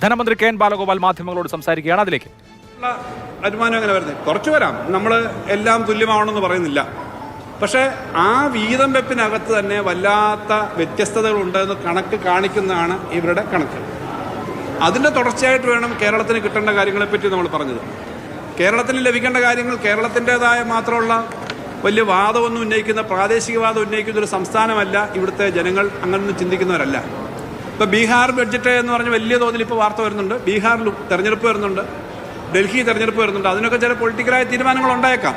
ധനമന്ത്രി K N Balagopal മാധ്യമങ്ങളോട് സംസാരിക്കുകയാണ്. അതിലേക്ക്. വരുമാനം എങ്ങനെ വരുന്നത്? കുറച്ച് വരാം, നമ്മൾ എല്ലാം തുല്യമാവണമെന്ന് പറയുന്നില്ല. പക്ഷേ ആ വീതം വെപ്പിനകത്ത് തന്നെ വല്ലാത്ത വ്യത്യസ്തതകളുണ്ടെന്ന് കണക്ക് കാണിക്കുന്നതാണ് ഇവരുടെ കണക്ക്. അതിൻ്റെ തുടർച്ചയായിട്ട് വേണം കേരളത്തിന് കിട്ടേണ്ട കാര്യങ്ങളെപ്പറ്റി നമ്മൾ പറഞ്ഞത്. കേരളത്തിന് ലഭിക്കേണ്ട കാര്യങ്ങൾ കേരളത്തിൻ്റെതായ മാത്രമുള്ള വലിയ വാദമൊന്നും ഉന്നയിക്കുന്ന, പ്രാദേശികവാദം ഉന്നയിക്കുന്ന ഒരു സംസ്ഥാനമല്ല ഇവിടുത്തെ ജനങ്ങൾ. അങ്ങനൊന്നും ചിന്തിക്കുന്നവരല്ല. ഇപ്പോൾ ബീഹാർ ബഡ്ജറ്റ് എന്ന് പറഞ്ഞ് വലിയ തോതിൽ ഇപ്പോൾ വാർത്ത വരുന്നുണ്ട്. ബീഹാറിലും തെരഞ്ഞെടുപ്പ് വരുന്നുണ്ട്, ഡൽഹി തെരഞ്ഞെടുപ്പ് വരുന്നുണ്ട്. അതിനൊക്കെ ചില പൊളിറ്റിക്കലായ തീരുമാനങ്ങൾ ഉണ്ടായേക്കാം.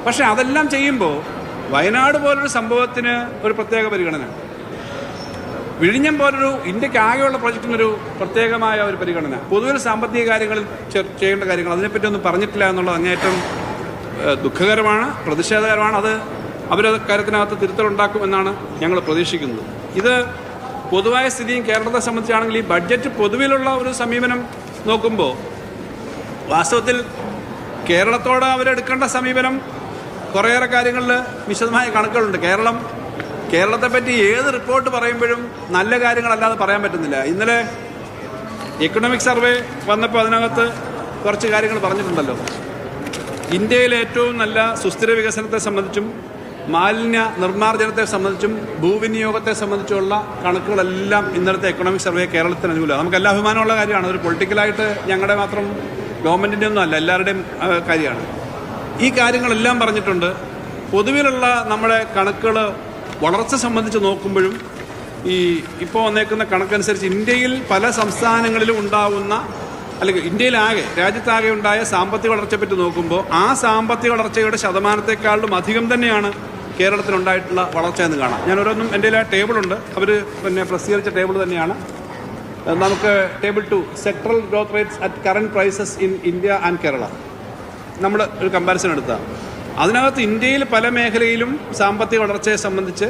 പക്ഷെ അതെല്ലാം ചെയ്യുമ്പോൾ വയനാട് പോലൊരു സംഭവത്തിന് ഒരു പ്രത്യേക പരിഗണന, വിഴിഞ്ഞം പോലൊരു ഇന്ത്യക്ക് ആകെയുള്ള പ്രൊജക്റ്റിനൊരു പ്രത്യേകമായ ഒരു പരിഗണന, പൊതുവെ സാമ്പത്തിക കാര്യങ്ങളിൽ ചെയ്യേണ്ട കാര്യങ്ങൾ അതിനെപ്പറ്റി ഒന്നും പറഞ്ഞിട്ടില്ല എന്നുള്ളത് അങ്ങേയറ്റം ദുഃഖകരമാണ്, പ്രതിഷേധകരമാണ്. അത് അവരത് കാര്യത്തിനകത്ത് തിരുത്തലുണ്ടാക്കുമെന്നാണ് ഞങ്ങൾ പ്രതീക്ഷിക്കുന്നത്. ഇത് പൊതുവായ സ്ഥിതിയും കേരളത്തെ സംബന്ധിച്ചാണെങ്കിൽ ഈ ബഡ്ജറ്റ് പൊതുവിലുള്ള ഒരു സമീപനം നോക്കുമ്പോൾ വാസ്തവത്തിൽ കേരളത്തോട് അവരെടുക്കേണ്ട സമീപനം കുറേയേറെ കാര്യങ്ങളിൽ വിശദമായ കണക്കുകളുണ്ട്. കേരളത്തെപ്പറ്റി ഏത് റിപ്പോർട്ട് പറയുമ്പോഴും നല്ല കാര്യങ്ങളല്ലാതെ പറയാൻ പറ്റുന്നില്ല. ഇന്നലെ എക്കണോമിക് സർവേ വന്നപ്പോൾ അതിനകത്ത് കുറച്ച് കാര്യങ്ങൾ പറഞ്ഞിട്ടുണ്ടല്ലോ. ഇന്ത്യയിലെ ഏറ്റവും നല്ല സുസ്ഥിര വികസനത്തെ സംബന്ധിച്ചും മാലിന്യ നിർമ്മാർജ്ജനത്തെ സംബന്ധിച്ചും ഭൂവിനിയോഗത്തെ സംബന്ധിച്ചുള്ള കണക്കുകളെല്ലാം ഇന്നലത്തെ എക്കണോമിക് സർവേ കേരളത്തിന് അനുകൂലമാണ്. നമുക്കെല്ലാം അഭിമാനമുള്ള കാര്യമാണ്. ഒരു പൊളിറ്റിക്കലായിട്ട് ഞങ്ങളുടെ മാത്രം ഗവൺമെൻറ്റിൻ്റെ ഒന്നും അല്ല, എല്ലാവരുടെയും കാര്യമാണ്. ഈ കാര്യങ്ങളെല്ലാം പറഞ്ഞിട്ടുണ്ട്. പൊതുവിലുള്ള നമ്മുടെ കണക്കുകൾ വളർച്ച സംബന്ധിച്ച് നോക്കുമ്പോഴും ഇപ്പോൾ വന്നേക്കുന്ന കണക്കനുസരിച്ച് ഇന്ത്യയിൽ പല സംസ്ഥാനങ്ങളിലും ഉണ്ടാവുന്ന, അല്ലെങ്കിൽ ഇന്ത്യയിലാകെ രാജ്യത്താകെ ഉണ്ടായ സാമ്പത്തിക വളർച്ചയെപ്പറ്റി നോക്കുമ്പോൾ ആ സാമ്പത്തിക വളർച്ചയുടെ ശതമാനത്തെക്കാളും അധികം തന്നെയാണ് കേരളത്തിലുണ്ടായിട്ടുള്ള വളർച്ച എന്ന് കാണാം. ഞാൻ ഓരോന്നും എൻ്റെ ആ ടേബിളുണ്ട്, അവർ പ്രസിദ്ധീകരിച്ച ടേബിൾ തന്നെയാണ്. നമുക്ക് table 2 sectoral growth rates at current prices in India and Kerala, നമ്മൾ ഒരു കമ്പാരിസൺ എടുത്താൽ അതിനകത്ത് ഇന്ത്യയിൽ പല മേഖലയിലും സാമ്പത്തിക വളർച്ചയെ സംബന്ധിച്ച്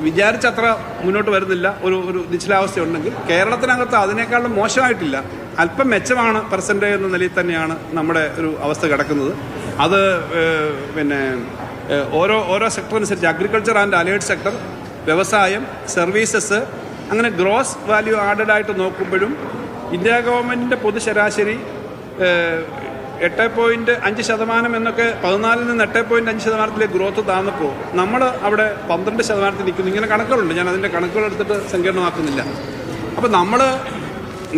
വിചാരിച്ചത്ര മുന്നോട്ട് വരുന്നില്ല. ഒരു നിശ്ചലാവസ്ഥയുണ്ടെങ്കിൽ കേരളത്തിനകത്ത് അതിനേക്കാളും മോശമായിട്ടില്ല, അല്പം മെച്ചമാണ് പെർസെൻറ്റേജ് എന്ന നിലയിൽ തന്നെയാണ് നമ്മുടെ ഒരു അവസ്ഥ കിടക്കുന്നത്. അത് ഓരോ സെക്ടർ അനുസരിച്ച് അഗ്രികൾച്ചർ ആൻഡ് അലൈഡ് സെക്ടർ, വ്യവസായം, സർവീസസ്, അങ്ങനെ ഗ്രോസ് വാല്യൂ ആഡഡ് ആയിട്ട് നോക്കുമ്പോഴും ഇന്ത്യ ഗവൺമെൻറ്റിൻ്റെ പൊതു ശരാശരി 8.5% എന്നൊക്കെ 14 നിന്ന് 8.5% ഗ്രോത്ത് താഴ്ന്നപ്പോൾ നമ്മൾ അവിടെ 12% നിൽക്കുന്നു. ഇങ്ങനെ കണക്കുകളുണ്ട്. ഞാൻ അതിൻ്റെ കണക്കുകൾ എടുത്തിട്ട് സങ്കീർണമാക്കുന്നില്ല. അപ്പോൾ നമ്മൾ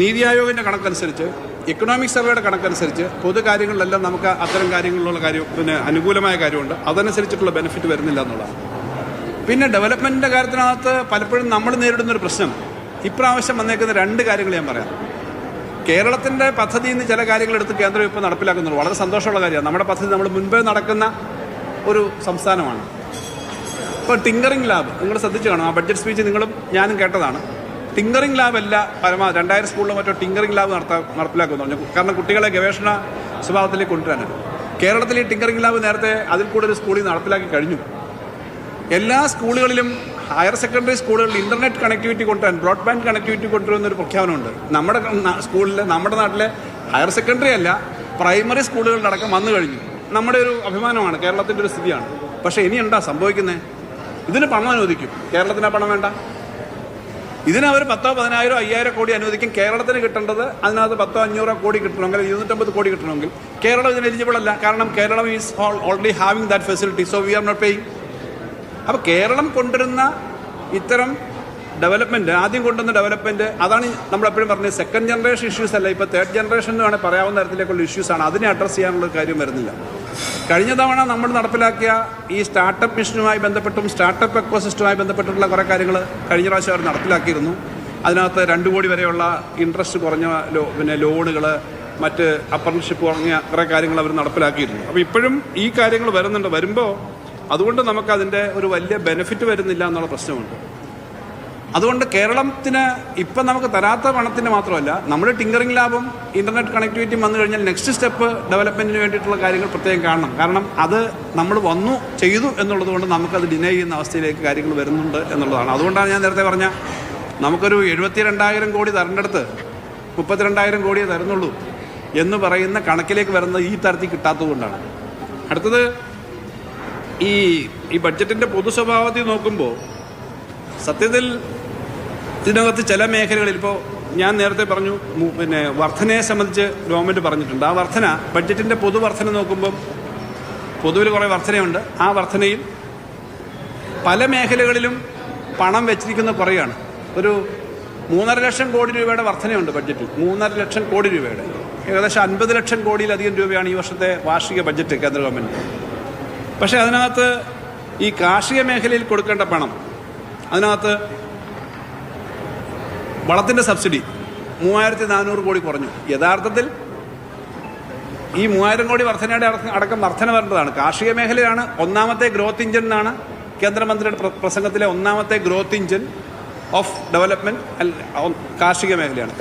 നീതി ആയോഗിൻ്റെ കണക്കനുസരിച്ച്, എക്കണോമിക് സർവേയുടെ കണക്കനുസരിച്ച് പൊതു കാര്യങ്ങളിലെല്ലാം നമുക്ക് അത്തരം കാര്യങ്ങളിലുള്ള കാര്യം അനുകൂലമായ കാര്യമുണ്ട്. അതനുസരിച്ചിട്ടുള്ള ബെനിഫിറ്റ് വരുന്നില്ല എന്നുള്ളതാണ്. പിന്നെ ഡെവലപ്മെൻറ്റിൻ്റെ കാര്യത്തിനകത്ത് പലപ്പോഴും നമ്മൾ നേരിടുന്നൊരു പ്രശ്നം, ഇപ്രാവശ്യം വന്നേക്കുന്ന 2 കാര്യങ്ങൾ ഞാൻ പറയാം. കേരളത്തിൻ്റെ പദ്ധതിയിൽ നിന്ന് ചില കാര്യങ്ങൾ എടുത്ത് കേന്ദ്രം ഇപ്പോൾ നടപ്പിലാക്കുന്നുള്ളൂ. വളരെ സന്തോഷമുള്ള കാര്യമാണ്. നമ്മുടെ പദ്ധതി നമ്മൾ മുൻപേ നടക്കുന്ന ഒരു സംസ്ഥാനമാണ്. ഇപ്പോൾ ടിങ്കറിംഗ് ലാബ് നിങ്ങൾ ശ്രദ്ധിച്ചു കാണും. ആ ബഡ്ജറ്റ് സ്പീച്ച് നിങ്ങളും ഞാനും കേട്ടതാണ്. ടിങ്കറിംഗ് ലാബ് അല്ല പരമാവധി 2000 സ്കൂളിലോ മറ്റോ ടിങ്കറിംഗ് ലാബ് നടപ്പിലാക്കുമെന്ന് പറഞ്ഞു. കാരണം കുട്ടികളെ ഗവേഷണ സ്വഭാവത്തിലേക്ക് കൊണ്ടുവരാനാണ്. കേരളത്തിൽ ഈ ടിങ്കറിംഗ് ലാബ് നേരത്തെ അതിൽ കൂടുതൽ സ്കൂളിൽ നടപ്പിലാക്കി കഴിഞ്ഞു. എല്ലാ സ്കൂളുകളിലും ഹയർ സെക്കൻഡറി സ്കൂളുകളിൽ ഇൻ്റർനെറ്റ് കണക്ടിവിറ്റി കൊണ്ടുവരാൻ, ബ്രോഡ്ബാൻഡ് കണക്ടിവിറ്റി കൊണ്ടുവരുന്നൊരു പ്രഖ്യാപനമുണ്ട്. നമ്മുടെ സ്കൂളിൽ, നമ്മുടെ നാട്ടിലെ ഹയർ സെക്കൻഡറി അല്ല പ്രൈമറി സ്കൂളുകളിലടക്കം വന്നു കഴിഞ്ഞു. നമ്മുടെ ഒരു അഭിമാനമാണ്, കേരളത്തിൻ്റെ ഒരു സ്ഥിതിയാണ്. പക്ഷേ ഇനി എന്താ സംഭവിക്കുന്നത്? ഇതിന് പണം അനുവദിക്കും. കേരളത്തിന് പണം വേണ്ട. ഇതിനവർ 10, 10,000, 5,000 കോടി അനുവദിക്കും. കേരളത്തിന് കിട്ടേണ്ടത് അതിനകത്ത് 10, 500 കോടി കിട്ടണമെങ്കിൽ, 250 കോടി കിട്ടണമെങ്കിൽ കേരളം ഇതിന് എലിജിബിൾ അല്ല. കാരണം Keralam is already having that facility, so we are not paying. അപ്പോൾ കേരളം കൊണ്ടുവരുന്ന ഇത്തരം ഡെവലപ്മെൻറ്റ്, ആദ്യം കൊണ്ടുവന്ന ഡെവലപ്മെൻറ്റ്, അതാണ് നമ്മളെപ്പോഴും പറഞ്ഞത്. സെക്കൻഡ് ജനറേഷൻ ഇഷ്യൂസ് അല്ല, ഇപ്പോൾ തേർഡ് ജനറേഷൻ എന്ന് വേണമെങ്കിൽ പറയാവുന്ന തരത്തിലേക്കുള്ള ഇഷ്യൂസാണ്. അതിനെ അഡ്രസ്സ് ചെയ്യാനുള്ള കാര്യം വരുന്നില്ല. കഴിഞ്ഞ തവണ നമ്മൾ നടപ്പിലാക്കിയ ഈ സ്റ്റാർട്ടപ്പ് മിഷനുമായി ബന്ധപ്പെട്ടും സ്റ്റാർട്ടപ്പ് എക്കോസിസ്റ്റവുമായി ബന്ധപ്പെട്ടിട്ടുള്ള കുറേ കാര്യങ്ങൾ കഴിഞ്ഞ പ്രാവശ്യം അവർ നടപ്പിലാക്കിയിരുന്നു. അതിനകത്ത് 2 കോടി വരെയുള്ള ഇൻട്രസ്റ്റ് കുറഞ്ഞ ലോണുകൾ, മറ്റ് അപ്രന്റീസ്ഷിപ്പ് തുടങ്ങിയ കുറേ കാര്യങ്ങൾ അവർ നടപ്പിലാക്കിയിരുന്നു. അപ്പോൾ ഇപ്പോഴും ഈ കാര്യങ്ങൾ വരുമ്പോൾ അതുകൊണ്ട് നമുക്കതിൻ്റെ ഒരു വലിയ ബെനിഫിറ്റ് വരുന്നില്ല എന്നുള്ള പ്രശ്നമുണ്ട്. അതുകൊണ്ട് കേരളത്തിന് ഇപ്പം നമുക്ക് തരാത്ത പണത്തിൻ്റെ മാത്രമല്ല, നമ്മൾ ടിങ്കറിംഗ് ലാബും ഇൻ്റർനെറ്റ് കണക്ടിവിറ്റിയും വന്നു കഴിഞ്ഞാൽ നെക്സ്റ്റ് സ്റ്റെപ്പ് ഡെവലപ്മെൻറ്റിന് വേണ്ടിയിട്ടുള്ള കാര്യങ്ങൾ പ്രത്യേകം കാണണം. കാരണം അത് നമ്മൾ ചെയ്തു എന്നുള്ളത് കൊണ്ട് നമുക്കത് ഡിനൈ ചെയ്യുന്ന അവസ്ഥയിലേക്ക് കാര്യങ്ങൾ വരുന്നുണ്ട് എന്നുള്ളതാണ്. അതുകൊണ്ടാണ് ഞാൻ നേരത്തെ പറഞ്ഞ നമുക്കൊരു 72,000 കോടി തരേണ്ടടുത്ത് 32,000 കോടിയേ തരുന്നുള്ളൂ എന്ന് പറയുന്ന കണക്കിലേക്ക് വരുന്നത് ഈ തരത്തിൽ കിട്ടാത്തത് കൊണ്ടാണ്. അടുത്തത് ഈ ബഡ്ജറ്റിൻ്റെ പൊതു സ്വഭാവത്തിൽ നോക്കുമ്പോൾ സത്യത്തിൽ ഇതിനകത്ത് ചില മേഖലകളിൽ ഇപ്പോൾ ഞാൻ നേരത്തെ പറഞ്ഞു പിന്നെ വർധനയെ സംബന്ധിച്ച് ഗവൺമെൻറ് പറഞ്ഞിട്ടുണ്ട്. ആ വർധന ബഡ്ജറ്റിൻ്റെ പൊതുവർധന നോക്കുമ്പം പൊതുവിൽ കുറേ വർധനയുണ്ട്. ആ വർധനയിൽ പല മേഖലകളിലും പണം വെച്ചിരിക്കുന്ന കുറയാണ്. ഒരു 3.5 ലക്ഷം കോടി രൂപയുടെ വർധനയുണ്ട് ബഡ്ജറ്റിൽ. 3.5 ലക്ഷം കോടി രൂപയുടെ, ഏകദേശം 50 ലക്ഷം കോടിയിലധികം രൂപയാണ് ഈ വർഷത്തെ വാർഷിക ബഡ്ജറ്റ് കേന്ദ്ര ഗവൺമെൻറ്. പക്ഷേ അതിനകത്ത് ഈ കാർഷിക മേഖലയിൽ കൊടുക്കേണ്ട പണം, അതിനകത്ത് വളത്തിൻ്റെ സബ്സിഡി 3400 കോടി കുറഞ്ഞു. യഥാർത്ഥത്തിൽ ഈ 3000 കോടി വർധനയുടെ അടക്കം വർധന വരേണ്ടതാണ്. കാർഷിക മേഖലയാണ് ഒന്നാമത്തെ ഗ്രോത്ത് ഇഞ്ചൻ എന്നാണ് കേന്ദ്രമന്ത്രിയുടെ പ്രസംഗത്തിലെ ഒന്നാമത്തെ ഗ്രോത്ത് ഇഞ്ചൻ ഓഫ് ഡെവലപ്മെന്റ് കാർഷിക മേഖലയാണ്.